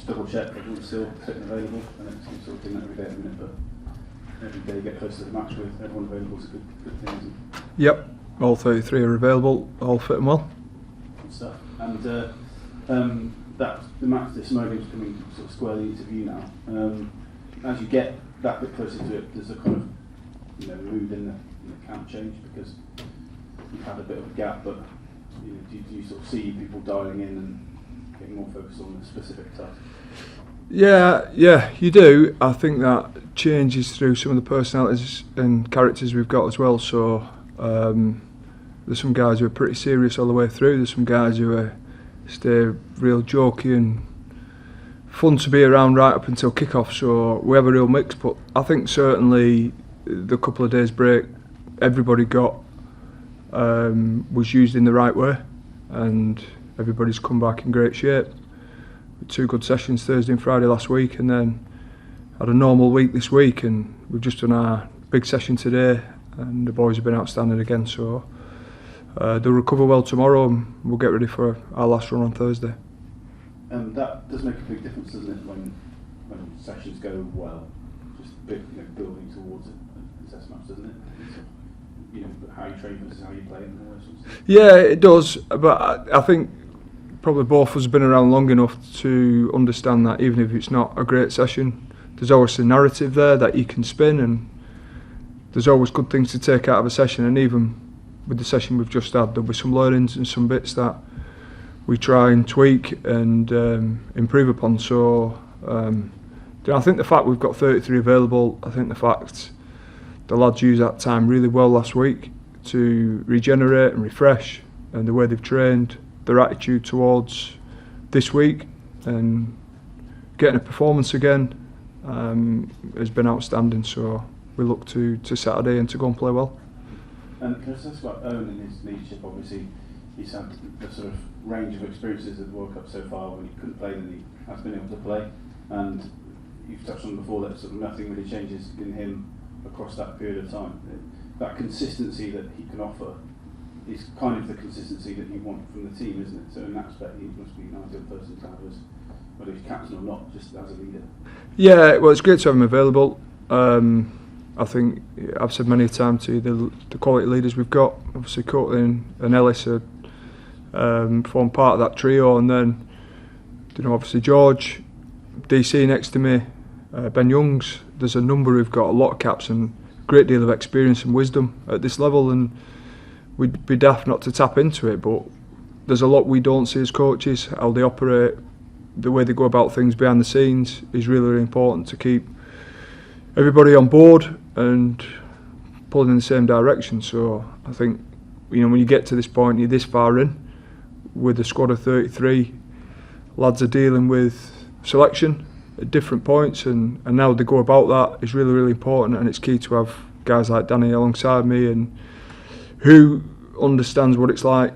double check everyone's still fit and available. I know it's sort of doing that every day at the minute, but every day you get closer to the match with everyone available is a good thing, isn't it? Yep, all 33 are available, all fit and well. Good stuff. And the match, the Samoa game's coming sort of squarely into view now. As you get that bit closer to it, there's a kind of mood in the camp change because you've had a bit of a gap, but do you sort of see people dialing in and getting more focused on the specific task? Yeah, you do. I think that changes through some of the personalities and characters we've got as well. So there's some guys who are pretty serious all the way through. There's some guys who stay real jokey and fun to be around right up until kick-off. So we have a real mix. But I think certainly the couple of days break everybody got was used in the right way, and everybody's come back in great shape. 2 good sessions Thursday and Friday last week, and then had a normal week this week, and we've just done our big session today, and the boys have been outstanding again. So they'll recover well tomorrow, and we'll get ready for our last run on Thursday. And that does make a big difference, doesn't it, when sessions go well? Just building towards a test match, doesn't it? How you train versus how you play and all those sorts of things. Yeah, it does, but I think probably both of us have been around long enough to understand that even if it's not a great session, there's always a narrative there that you can spin, and there's always good things to take out of a session. And even with the session we've just had, there'll be some learnings and some bits that we try and tweak and improve upon. So I think the fact we've got 33 available, I think the fact the lads used that time really well last week to regenerate and refresh, and the way they've trained, their attitude towards this week and getting a performance again has been outstanding. So we look to Saturday and to go and play well. Can I just ask about Owen and his leadership? Obviously he's had the sort of range of experiences at the World Cup so far. When he couldn't play, then he has been able to play, and you've touched on before that sort of nothing really changes in him across that period of time. That consistency that he can offer is kind of the consistency that you want from the team, isn't it? So in that respect, he must be an ideal person to have as, whether he's captain or not, just as a leader. Yeah, well, it's great to have him available. I think I've said many times to you the quality leaders we've got. Obviously, Courtney and Ellis are form part of that trio, and then obviously George, DC next to me, Ben Youngs. There's a number who've got a lot of caps and a great deal of experience and wisdom at this level, and we'd be daft not to tap into it. But there's a lot we don't see as coaches. How they operate, the way they go about things behind the scenes is really, really important to keep everybody on board and pulling in the same direction. So I think when you get to this point, you're this far in with a squad of 33, lads are dealing with selection at different points, and now they go about that is really, really important, and it's key to have guys like Danny alongside me and who understands what it's like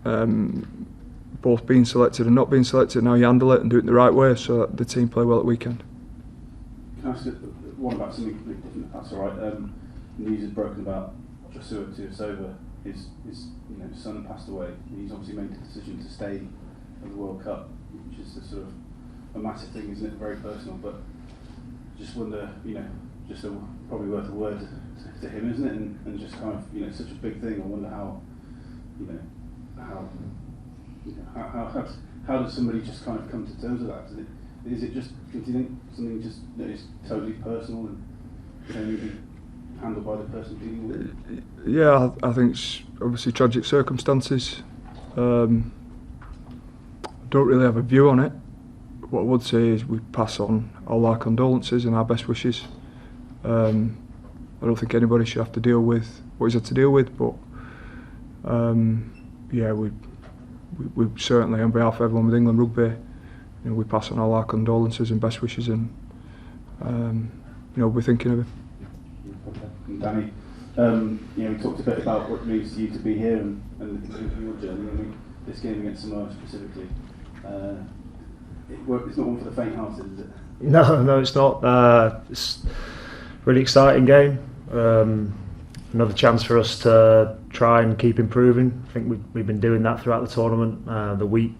both being selected and not being selected. Now you handle it and do it the right way so that the team play well at weekend. Can I ask one about something completely different, if that's all right? News is broken about Joshua Tuivasa. His son passed away. He's obviously made the decision to stay at the World Cup, which is a sort of a massive thing, isn't it? Very personal, but just wonder, probably worth a word to him, isn't it? And just kind of, such a big thing. I wonder how does somebody just kind of come to terms with that? Is it just, do you think something just that is totally personal and can only be handled by the person dealing with it? Yeah, I think it's obviously tragic circumstances. Don't really have a view on it. What I would say is we pass on all our condolences and our best wishes. I don't think anybody should have to deal with what he's had to deal with, but we certainly, on behalf of everyone with England Rugby, we pass on all our condolences and best wishes, and we're thinking of him. And Danny, we talked a bit about what it means to you to be here and your journey. This game against Samoa specifically, it's not one for the faint-hearted, is it? No, it's not. It's a really exciting game. Another chance for us to try and keep improving. I think we've been doing that throughout the tournament. The week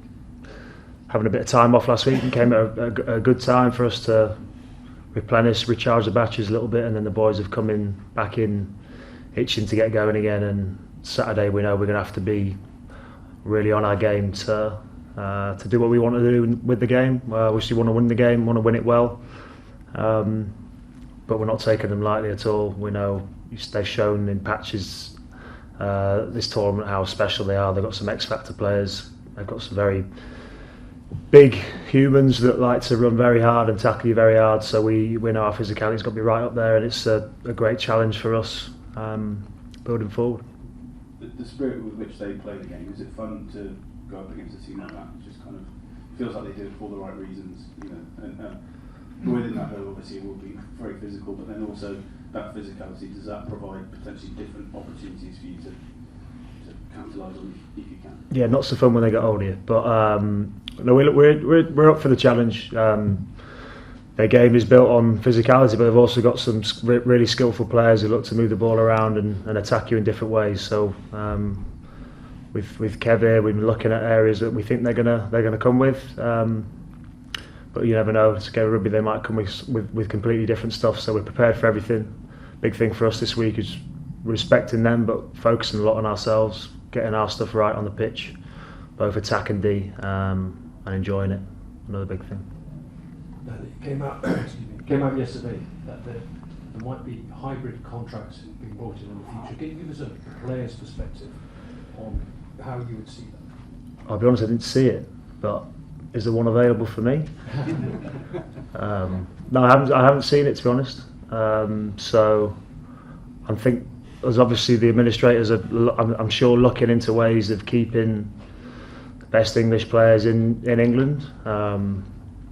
having a bit of time off last week and came at a good time for us to replenish, recharge the batteries a little bit, and then the boys have come in back in itching to get going again. And Saturday we know we're going to have to be really on our game to do what we want to do with the game. We obviously want to win the game, want to win it well, but we're not taking them lightly at all. We know they've shown in patches this tournament how special they are. They've got some X-factor players. They've got some very big humans that like to run very hard and tackle you very hard. So we know our physicality's got to be right up there, and it's a great challenge for us building forward. The spirit with which they play the game, is it fun to go up against a team like that? It just kind of feels like they do it for the right reasons, you know. And within that, though, obviously it will be very physical, but then also that physicality, does that provide potentially different opportunities for you to capitalise on if you can? Yeah, not so fun when they get older, but no, we're up for the challenge. Their game is built on physicality, but they've also got some really skillful players who look to move the ball around and attack you in different ways. So with Kev here, we've been looking at areas that we think they're gonna come with. But you never know. It's a game of rugby; they might come with completely different stuff. So we're prepared for everything. Big thing for us this week is respecting them, but focusing a lot on ourselves, getting our stuff right on the pitch, both attack and D, and enjoying it. Another big thing. It came out yesterday that there might be hybrid contracts being brought in the future. Can you give us a player's perspective on how you would see that? I'll be honest, I didn't see it, but is there one available for me? No, I haven't seen it, to be honest. So I think as obviously the administrators are, I'm sure, looking into ways of keeping the best English players in England.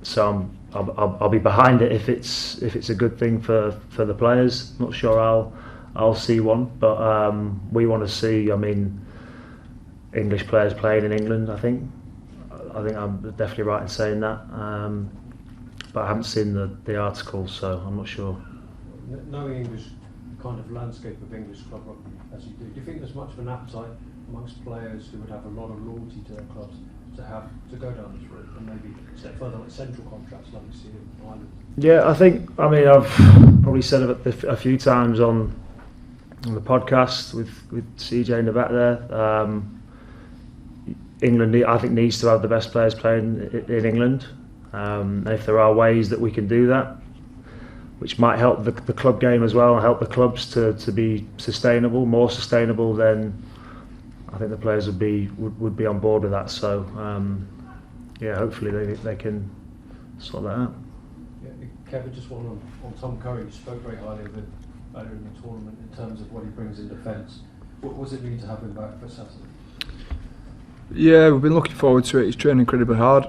So I'll be behind it if it's a good thing for the players. Not sure I'll see one, but we want to see. I mean, English players playing in England. I think I'm definitely right in saying that. But I haven't seen the article, so I'm not sure. Knowing English kind of landscape of English club rugby as you do you think there's much of an appetite amongst players who would have a lot of loyalty to their clubs to go down this route and maybe step further like central contracts like we see in Ireland? Yeah, I mean I've probably said it a few times on the podcast with CJ in the back there. England, I think, needs to have the best players playing in England, and if there are ways that we can do that, which might help the club game as well and help the clubs to be sustainable, more sustainable, then I think the players would be on board with that. So yeah, hopefully they can sort that out. Yeah, Kevin, just one on Tom Curry. You spoke very highly of him earlier in the tournament in terms of what he brings in defence. What does it mean to have him back for Saturday? Yeah, we've been looking forward to it. He's training incredibly hard.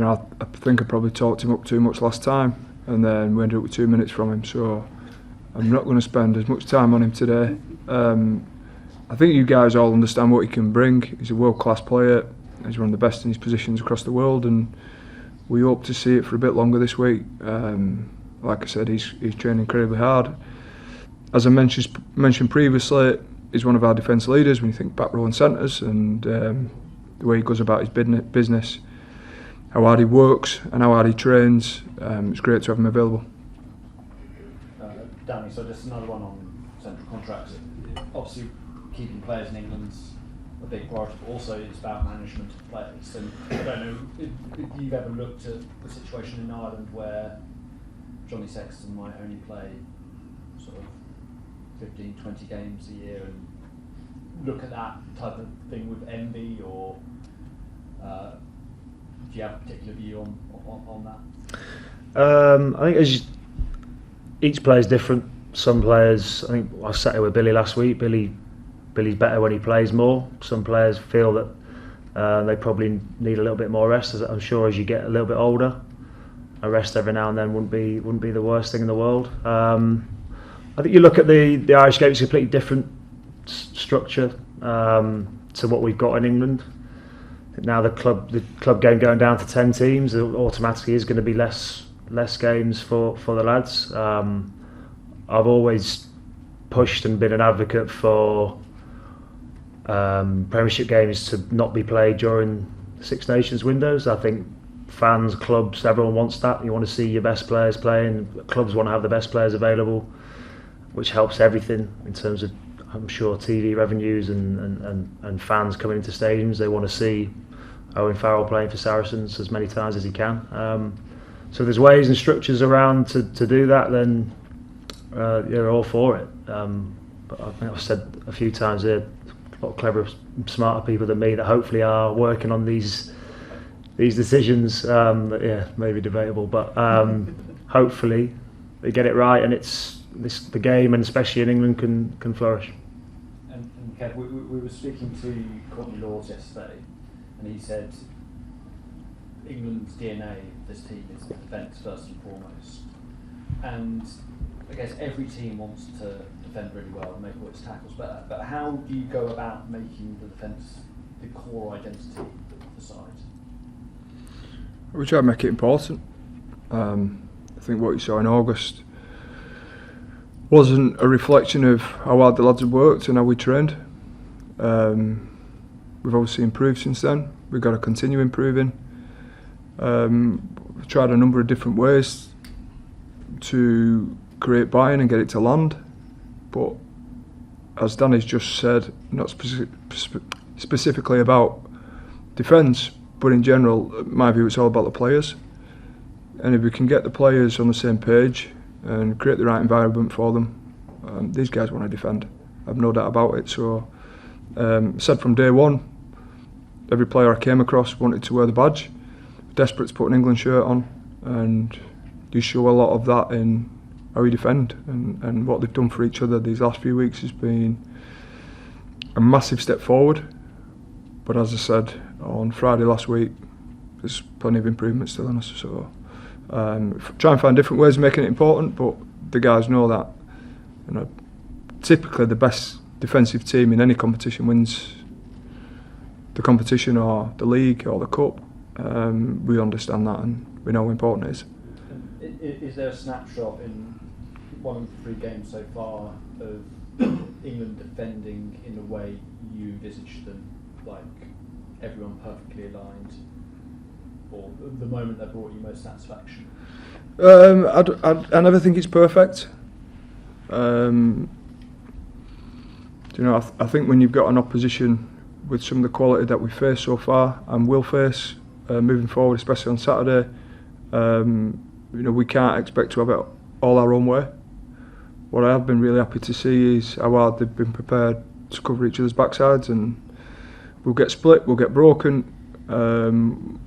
I think I probably talked him up too much last time, and then we ended up with 2 minutes from him. So I'm not going to spend as much time on him today. I think you guys all understand what he can bring. He's a world-class player. He's one of the best in his positions across the world, and we hope to see it for a bit longer this week. Like I said, he's training incredibly hard. As I mentioned previously, he's one of our defence leaders when you think back row and centres, and the way he goes about his business, how hard he works and how hard he trains. It's great to have him available. Danny, so just another one on central contracts. Obviously, keeping players in England's a big priority, but also it's about management of players. And I don't know if you've ever looked at the situation in Ireland where Johnny Sexton might only play sort of 15, 20 games a year, and look at that type of thing with envy, or do you have a particular view on that? I think each player is different. Some players, I think I sat here with Billy last week. Billy's better when he plays more. Some players feel that they probably need a little bit more rest. I'm sure as you get a little bit older, a rest every now and then wouldn't be the worst thing in the world. I think you look at the Irish game; it's a completely different structure to what we've got in England. Now the club game going down to 10 teams, there automatically is going to be less games for the lads. I've always pushed and been an advocate for Premiership games to not be played during Six Nations windows. I think fans, clubs, everyone wants that. You want to see your best players playing. Clubs want to have the best players available, which helps everything in terms of, I'm sure, TV revenues and fans coming into stadiums. They want to see Owen Farrell playing for Saracens as many times as he can. So there's ways and structures around to do that, then you're all for it. But I think I've said a few times here, a lot cleverer, smarter people than me that hopefully are working on these decisions. Yeah, maybe debatable, but hopefully they get it right, and the game, and especially in England, can flourish. And Kev, we were speaking to Courtney Laws yesterday, and he said England's DNA, this team, is defence first and foremost. And I guess every team wants to defend really well and make all its tackles better. But how do you go about making the defence the core identity of the side? We try to make it important. I think what you saw in August wasn't a reflection of how hard the lads had worked and how we trained. We've obviously improved since then. We've got to continue improving. We've tried a number of different ways to create buy-in and get it to land, but as Danny's just said, not specifically about defence, but in general, in my view, it's all about the players. And if we can get the players on the same page and create the right environment for them, these guys want to defend. I've no doubt about it. So, said from day one, every player I came across wanted to wear the badge, desperate to put an England shirt on, and you show a lot of that in how we defend and what they've done for each other these last few weeks has been a massive step forward. But as I said on Friday last week, there's plenty of improvement still in us. So try and find different ways of making it important, but the guys know that, you know, typically the best defensive team in any competition wins the competition or the league or the cup. We understand that and we know how important it is. Is there a snapshot in one of the 3 games so far of England defending in the way you envisaged them, like everyone perfectly aligned, or the moment that brought you most satisfaction? I never think it's perfect. You know, I think when you've got an opposition with some of the quality that we've faced so far and will face moving forward, especially on Saturday, you know, we can't expect to have it all our own way. What I have been really happy to see is how hard they've been prepared to cover each other's backsides, and we'll get split, we'll get broken,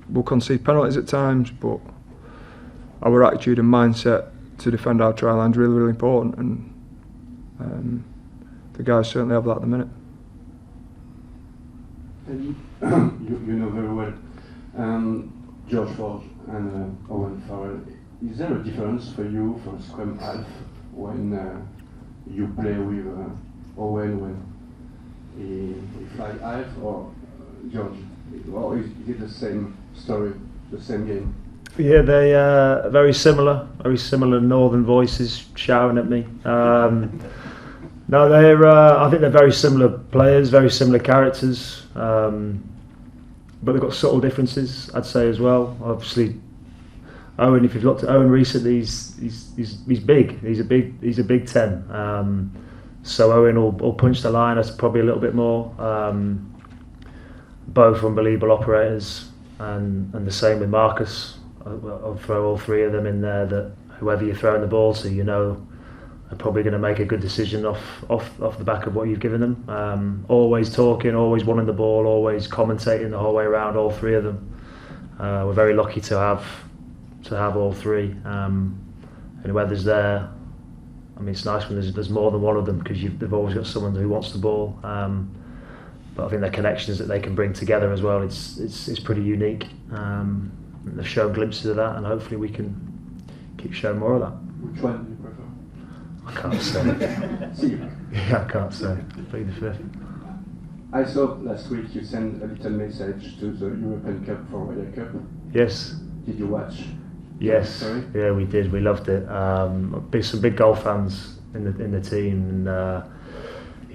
we'll concede penalties at times, but our attitude and mindset to defend our try line is really, really important, and the guys certainly have that at the minute. And you know very well George Forge and Owen Farrell. Is there a difference for you for scrum half when you play with Owen when he fly half, or George? Or is it the same story, the same game? Yeah, they are very similar northern voices shouting at me. No, I think they're very similar players, very similar characters, but they've got subtle differences, I'd say, as well. Obviously, Owen, if you've looked at Owen recently, he's big. He's a big 10. So Owen will punch the line. That's probably a little bit more. Both unbelievable operators, and the same with Marcus. I'll throw all 3 of them in there. That whoever you're throwing the ball to, you know, are probably going to make a good decision off the back of what you've given them. Always talking, always wanting the ball, always commentating the whole way around. All 3 of them. We're very lucky to have all 3. And whoever's there, I mean, it's nice when there's more than one of them, because they've always got someone who wants the ball. But I think the connections that they can bring together as well, it's pretty unique. They've shown glimpses of that, and hopefully we can keep showing more of that. Which one do you prefer? I can't say. Yeah, I can't say. Plead the fifth. I saw last week you sent a little message to the European Cup for Ryder Cup. Yes. Did you watch? Yes. Sorry? Yeah, we did. We loved it. Some big golf fans in the team, and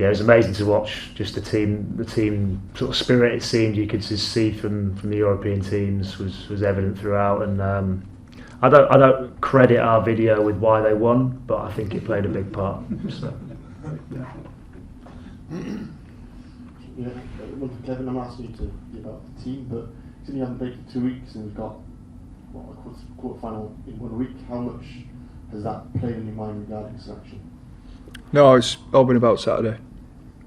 yeah, it was amazing to watch. Just the team sort of spirit. It seemed you could just see from the European teams was evident throughout. And I don't credit our video with why they won, but I think it played a big part. So. Yeah, well, Kevin, I'm asking you to give about the team, but since you haven't played for 2 weeks and we've got a quarter final in 1 week, how much has that played in your mind regarding selection? No, it's all been about Saturday.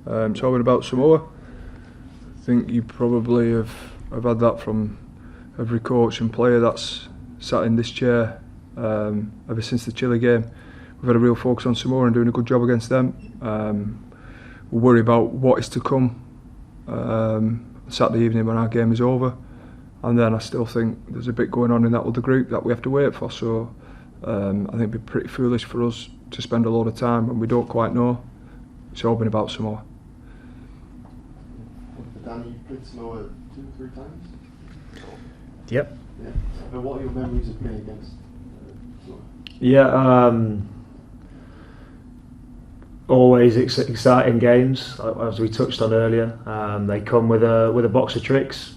It's all been about Samoa. I think you probably have had that from every coach and player that's sat in this chair ever since the Chile game. We've had a real focus on Samoa and doing a good job against them. We worry about what is to come Saturday evening when our game is over, and then I still think there's a bit going on in that other group that we have to wait for. So I think it'd be pretty foolish for us to spend a lot of time when we don't quite know. It's all been about Samoa. Danny, you've played Samoa 2 or 3 times? Yep. Yeah. But what are your memories of playing against Samoa? Yeah, always exciting games, as we touched on earlier. They come with a box of tricks.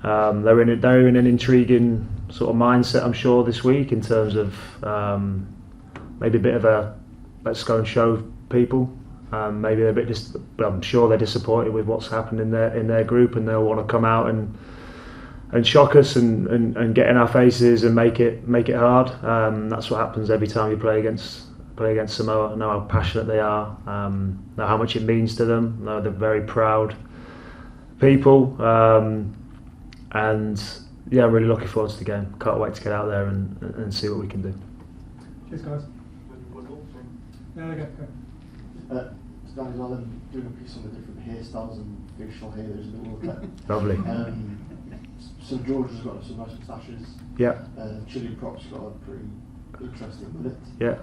They're in an intriguing sort of mindset, I'm sure, this week in terms of maybe a bit of a let's go and show people. Maybe they're a bit, but I'm sure they're disappointed with what's happened in their group, and they'll want to come out and shock us and get in our faces and make it hard. That's what happens every time you play against Samoa. I know how passionate they are, know how much it means to them. I know they're very proud people, and yeah, I'm really looking forward to the game. Can't wait to get out there and see what we can do. Cheers, guys. Yeah, okay. Danny's well, doing a piece on the different hairstyles and facial hair there's in the World Cup. Lovely. So George has got some nice moustaches. Yeah. Chile Prop's got a pretty interesting mullet. Yeah.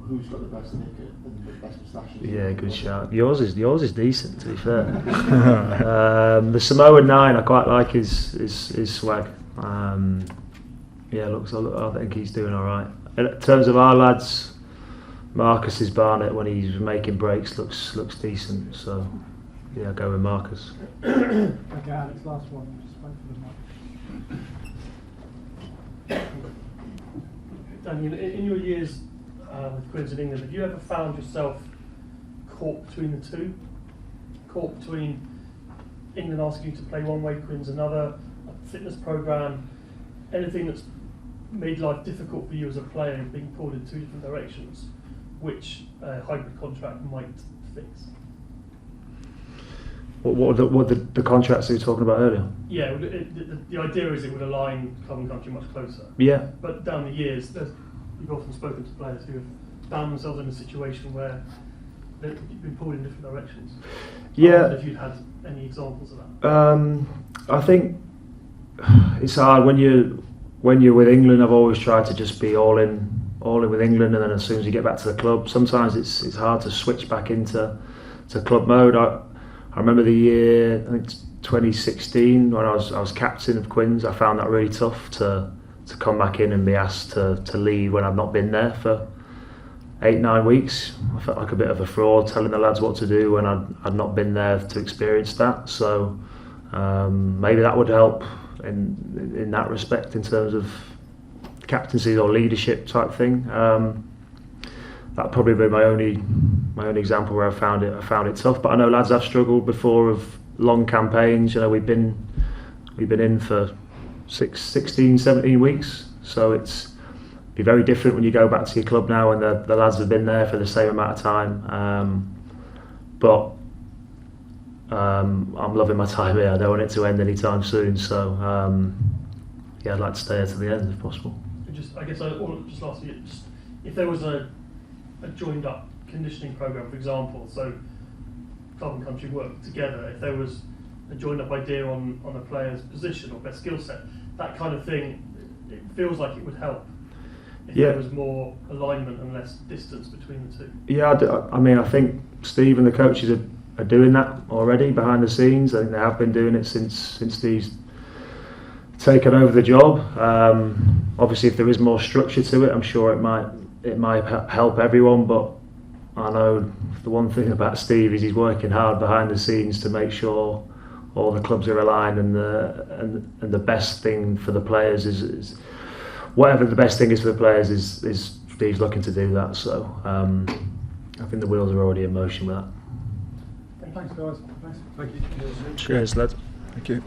Who's got the best haircut and the best moustaches? Yeah, good shout. Yours is decent, to be fair. The Samoan 9, I quite like his swag. Yeah, I think he's doing all right. In terms of our lads, Marcus's Barnett when he's making breaks looks decent. So yeah, I'll go with Marcus. Okay, Alex, last one. Just wait for the mic. Daniel, in your years with Quins in England, have you ever found yourself caught between the two? Caught between England asking you to play one way, Quins another, a fitness programme, anything that's made life difficult for you as a player, being pulled in 2 different directions, which a hybrid contract might fix? What the contracts that you were talking about earlier? Yeah, the idea is it would align club and country much closer. Yeah. But down the years, you've often spoken to players who have found themselves in a situation where they've been pulled in different directions. Yeah. I wonder if you'd had any examples of that. I think it's hard when you're with England. I've always tried to just be all in with England, and then as soon as you get back to the club, sometimes it's hard to switch back into club mode. I remember the year, I think 2016, when I was captain of Quins. I found that really tough to come back in and be asked to leave when I've not been there for 8-9 weeks. I felt like a bit of a fraud telling the lads what to do when I'd not been there to experience that. So maybe that would help in that respect in terms of captaincy or leadership type thing. That'd probably be my only example where I found it tough. But I know lads have struggled before of long campaigns. You know, we've been in for 16, 17 weeks. So it's be very different when you go back to your club now and the lads have been there for the same amount of time. But I'm loving my time here. I don't want it to end anytime soon. So yeah, I'd like to stay here to the end if possible. I guess just lastly, if there was a joined up conditioning program, for example, so club and country work together, if there was a joined up idea on a player's position or their skill set, that kind of thing, it feels like it would help if there was more alignment and less distance between the two. Yeah, I mean, I think Steve and the coaches are doing that already behind the scenes. I think they have been doing it since Steve's taken over the job. Obviously, if there is more structure to it, I'm sure it might help everyone. But I know the one thing about Steve is he's working hard behind the scenes to make sure all the clubs are aligned, and the best thing for the players is whatever the best thing is for the players is Steve's looking to do that. So I think the wheels are already in motion with that. Thanks, guys. Thanks. Thank you. Cheers, lad. Thank you.